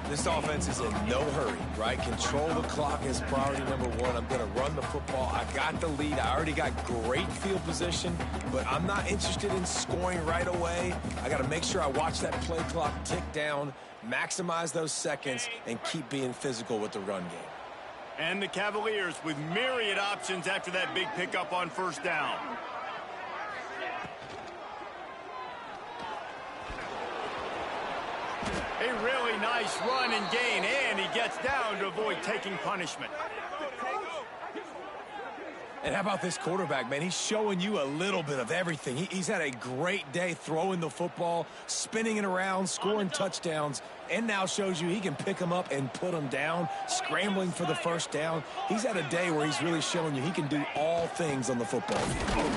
This offense is in no hurry, right? Control the clock is priority number 1. I'm going to run the football. I got the lead. I already got great field position, but I'm not interested in scoring right away. I got to make sure I watch that play clock tick down, maximize those seconds, and keep being physical with the run game. And the Cavaliers with myriad options after that big pickup on 1st down. A really nice run and gain, and he gets down to avoid taking punishment. And how about this quarterback, man? He's showing you a little bit of everything. He's had a great day throwing the football, spinning it around, scoring touchdowns, and now shows you he can pick them up and put them down, scrambling for the first down. He's had a day where he's really showing you he can do all things on the football field.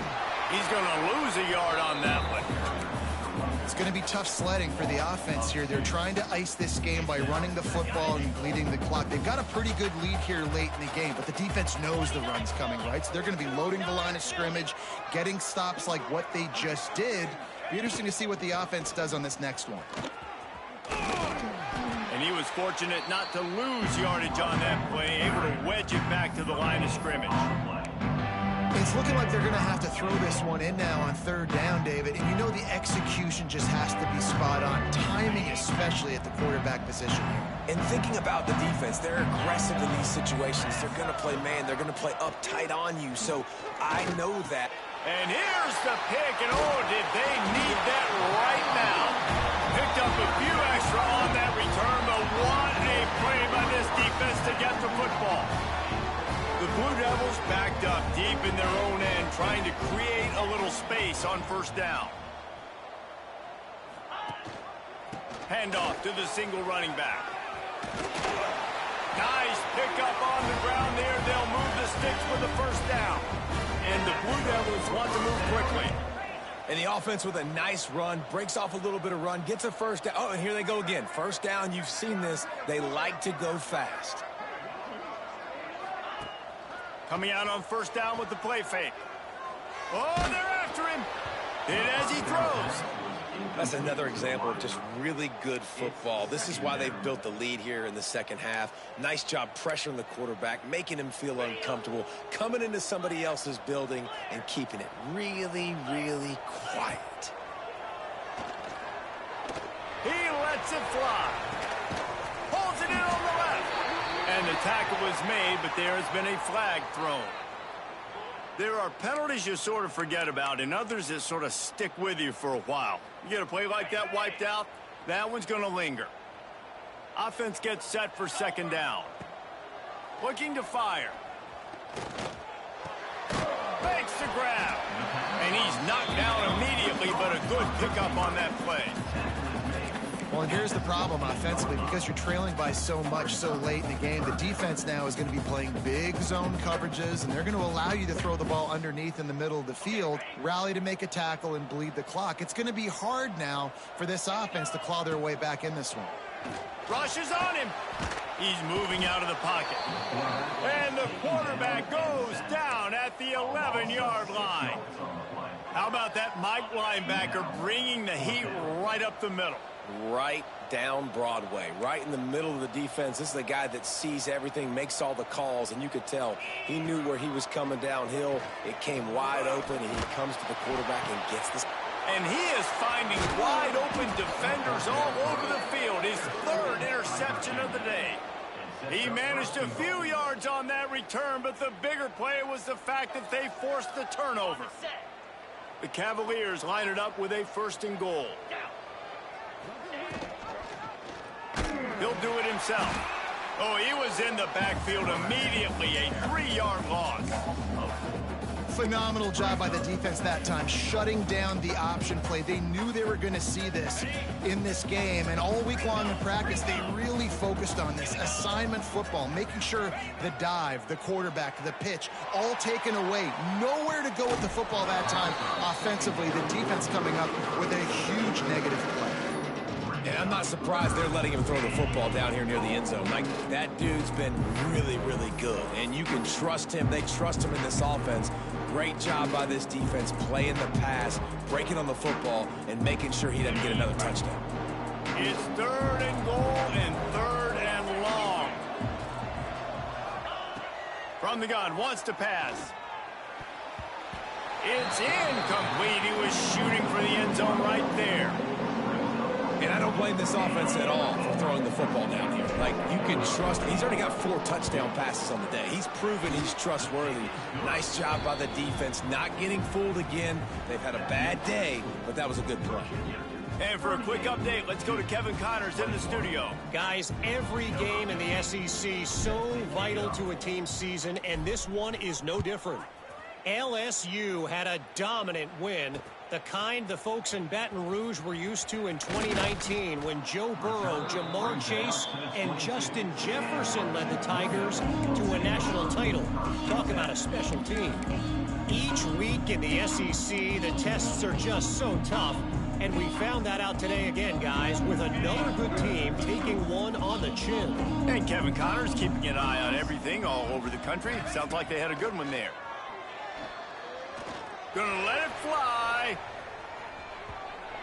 He's going to lose a yard on that one. It's going to be tough sledding for the offense here. They're trying to ice this game by running the football and bleeding the clock. They've got a pretty good lead here late in the game, but the defense knows the run's coming, right? So they're going to be loading the line of scrimmage, getting stops like what they just did. Be interesting to see what the offense does on this next one. And he was fortunate not to lose yardage on that play, able to wedge it back to the line of scrimmage. It's looking like they're going to have to throw this one in now on third down, David. And you know the execution just has to be spot on. Timing, especially at the quarterback position here. And thinking about the defense, they're aggressive in these situations. They're going to play man. They're going to play up tight on you. So I know that. And here's the pick. And oh, did they need that right now. Picked up a few extra on that return, but what a play by this defense to get the football. The Blue Devils backed up deep in their own end, trying to create a little space on first down. Handoff to the single running back. Nice pickup on the ground there. They'll move the sticks for the first down. And the Blue Devils want to move quickly. And the offense with a nice run, breaks off a little bit of run, gets a first down. Oh, and here they go again. First down, you've seen this. They like to go fast. Coming out on first down with the play fake. Oh, they're after him. Hit as he throws. That's another example of just really good football. This is why they've built the lead here in the second half. Nice job pressuring the quarterback, making him feel uncomfortable, coming into somebody else's building and keeping it really, really quiet. He lets it fly. Holds it in on the left. And the tackle was made, but there has been a flag thrown. There are penalties you sort of forget about and others that sort of stick with you for a while. You get a play like that wiped out, that one's going to linger. Offense gets set for second down. Looking to fire. Makes the grab. And he's knocked down immediately, but a good pickup on that play. Well, and here's the problem offensively. Because you're trailing by so much so late in the game, the defense now is going to be playing big zone coverages, and they're going to allow you to throw the ball underneath in the middle of the field, rally to make a tackle, and bleed the clock. It's going to be hard now for this offense to claw their way back in this one. Rushes on him. He's moving out of the pocket. And the quarterback goes down at the 11-yard line. How about that Mike linebacker bringing the heat right up the middle? Right down Broadway, right in the middle of the defense. This is the guy that sees everything, makes all the calls, and you could tell he knew where he was coming downhill. It came wide open, and he comes to the quarterback and gets this. And he is finding wide open defenders all over the field. His third interception of the day. He managed a few yards on that return, but the bigger play was the fact that they forced the turnover. The Cavaliers line it up with a first and goal. He'll do it himself. Oh, he was in the backfield immediately. A 3-yard loss. Phenomenal job by the defense that time, shutting down the option play. They knew they were going to see this in this game, and all week long in practice, they really focused on this assignment football, making sure the dive, the quarterback, the pitch, all taken away. Nowhere to go with the football that time offensively. The defense coming up with a huge negative play. And I'm not surprised they're letting him throw the football down here near the end zone. Like, that dude's been really, really good. And you can trust him. They trust him in this offense. Great job by this defense playing the pass, breaking on the football, and making sure he doesn't get another touchdown. It's third and goal and third and long. From the gun, wants to pass. It's incomplete. He was shooting for the end zone right there. And I don't blame this offense at all for throwing the football down here. Like, you can trust him. He's already got 4 touchdown passes on the day. He's proven he's trustworthy. Nice job by the defense, not getting fooled again. They've had a bad day, but that was a good play. And for a quick update, let's go to Kevin Connors in the studio. Guys, every game in the SEC so vital to a team's season, and this one is no different. LSU had a dominant win, the kind the folks in Baton Rouge were used to in 2019 when Joe Burrow, Jamar Chase, and Justin Jefferson led the Tigers to a national title. Talk about a special team. Each week in the SEC, the tests are just so tough, and we found that out today again, guys, with another good team taking one on the chin. And Kevin Connors keeping an eye on everything all over the country. Sounds like they had a good one there. Gonna let it fly.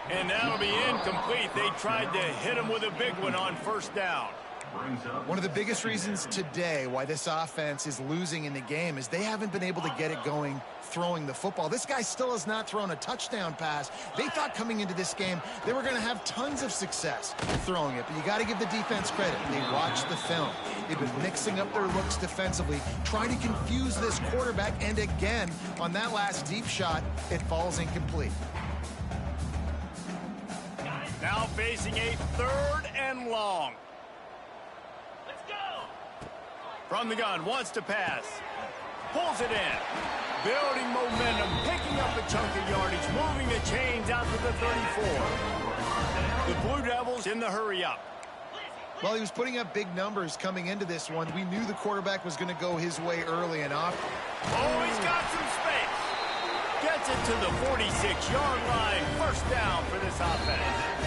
And that'll be incomplete. They tried to hit him with a big one on first down. One of the biggest reasons today why this offense is losing in the game is they haven't been able to get it going throwing the football. This guy still has not thrown a touchdown pass. They thought coming into this game they were going to have tons of success throwing it, but you got to give the defense credit. They watched the film. They've been mixing up their looks defensively, trying to confuse this quarterback, and again, on that last deep shot, it falls incomplete. Now facing a 3rd and long. Let's go. From the gun, wants to pass. Pulls it in. Building momentum, picking up a chunk of yardage, moving the chains out to the 34. The Blue Devils in the hurry-up. Well, he was putting up big numbers coming into this one. We knew the quarterback was going to go his way early enough. Oh, he's got some space. Gets it to the 46-yard line. First down for this offense.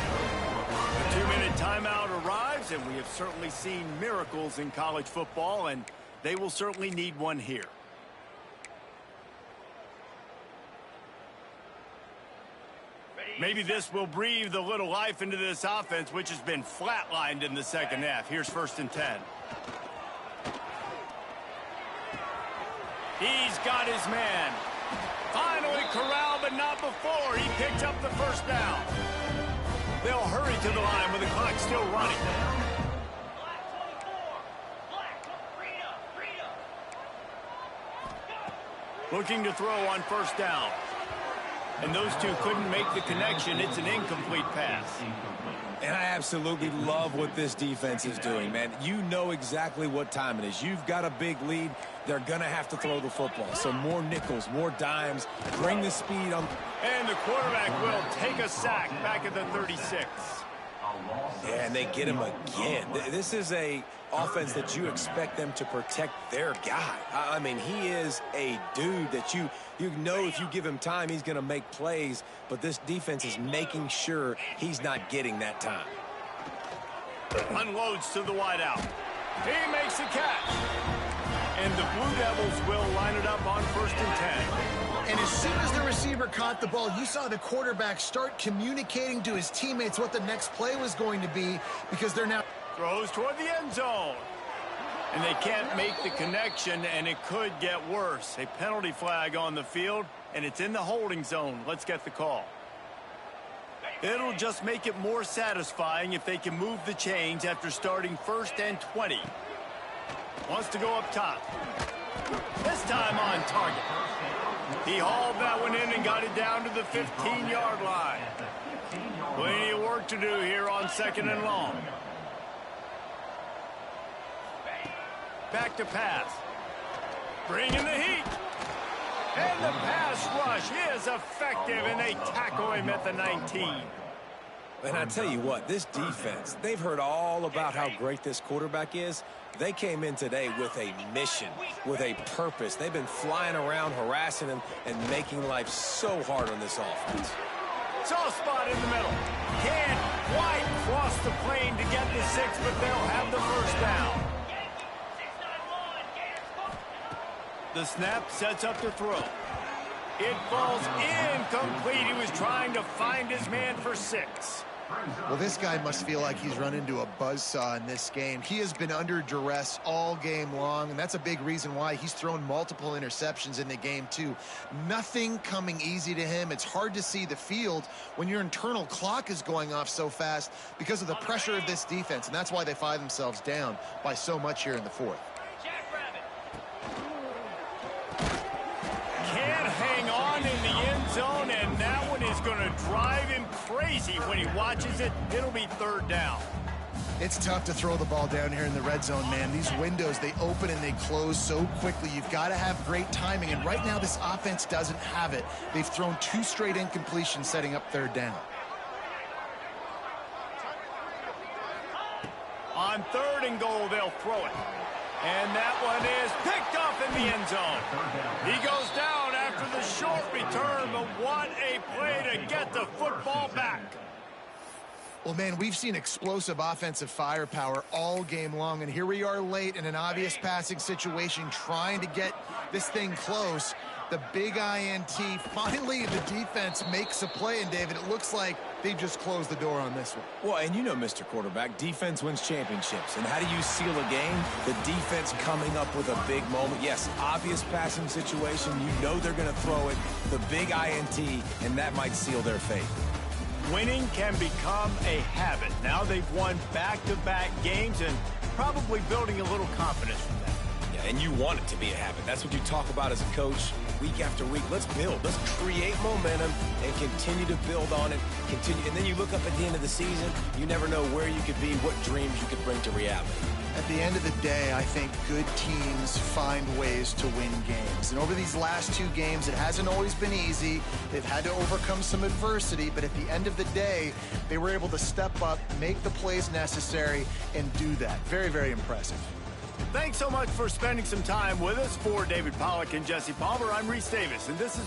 The 2-minute timeout arrives, and we have certainly seen miracles in college football, and they will certainly need one here. Maybe this will breathe a little life into this offense, which has been flatlined in the second half. Here's 1st and 10. He's got his man. Finally corralled, but not before. He picked up the first down. They'll hurry to the line with the clock still running. Black 24. Black. Rita. Looking to throw on first down. And those two couldn't make the connection. It's an incomplete pass. And I absolutely love what this defense is doing, man. You know exactly what time it is. You've got a big lead. They're going to have to throw the football. So more nickels, more dimes. Bring the speed on. And the quarterback will take a sack back at the 36. Yeah, and they get him again. This is a offense that you expect them to protect their guy. I mean, he is a dude that you know if you give him time, he's going to make plays. But this defense is making sure he's not getting that time. Unloads to the wideout. He makes the catch. And the Blue Devils will line it up on 1st and 10. And as soon as the receiver caught the ball, you saw the quarterback start communicating to his teammates what the next play was going to be, because they're now Throws toward the end zone. And they can't make the connection, and it could get worse. A penalty flag on the field, and it's in the holding zone. Let's get the call. It'll just make it more satisfying if they can move the chains after starting 1st and 20. Wants to go up top. This time on target. He hauled that one in and got it down to the 15-yard line. Plenty of work to do here on 2nd and long. Back to pass. Bringing the heat. And the pass rush is effective, and they tackle him at the 19. And I tell you what, this defense, they've heard all about how great this quarterback is. They came in today with a mission, with a purpose. They've been flying around, harassing him, and making life so hard on this offense. Soft spot in the middle. Can't quite cross the plane to get the 6, but they'll have the first down. The snap sets up the throw. It falls incomplete. He was trying to find his man for 6. Well, this guy must feel like he's run into a buzzsaw in this game. He has been under duress all game long, and that's a big reason why he's thrown multiple interceptions in the game, too. Nothing coming easy to him. It's hard to see the field when your internal clock is going off so fast because of the pressure of this defense, and that's why they find themselves down by so much here in the 4th. Can't hang on in the end zone, and that one is going to drive him crazy when he watches it. It'll be 3rd down. It's tough to throw the ball down here in the red zone, man. These windows, they open and they close so quickly. You've got to have great timing, and right now this offense doesn't have it. They've thrown 2 straight incompletions setting up 3rd down. On 3rd and goal, they'll throw it. And that one is picked up in the end zone. He goes down after the short return, but what a play to get the football back. Well, man, we've seen explosive offensive firepower all game long, and here we are late in an obvious passing situation trying to get this thing close. The big INT, finally the defense makes a play, and David, it looks like they just closed the door on this one. Well, and you know, Mr. Quarterback, defense wins championships. And how do you seal a game? The defense coming up with a big moment. Yes, obvious passing situation. You know they're going to throw it. The big INT, and that might seal their fate. Winning can become a habit. Now they've won back-to-back games and probably building a little confidence from that. Yeah, and you want it to be a habit. That's what you talk about as a coach week after week. Let's build. Let's create momentum and continue to build on it. And then you look up at the end of the season, you never know where you could be, what dreams you could bring to reality. At the end of the day, I think good teams find ways to win games. And over these last 2 games, it hasn't always been easy. They've had to overcome some adversity, but at the end of the day, they were able to step up, make the plays necessary, and do that. Very, very impressive. Thanks so much for spending some time with us. For David Pollack and Jesse Palmer, I'm Reese Davis, and this is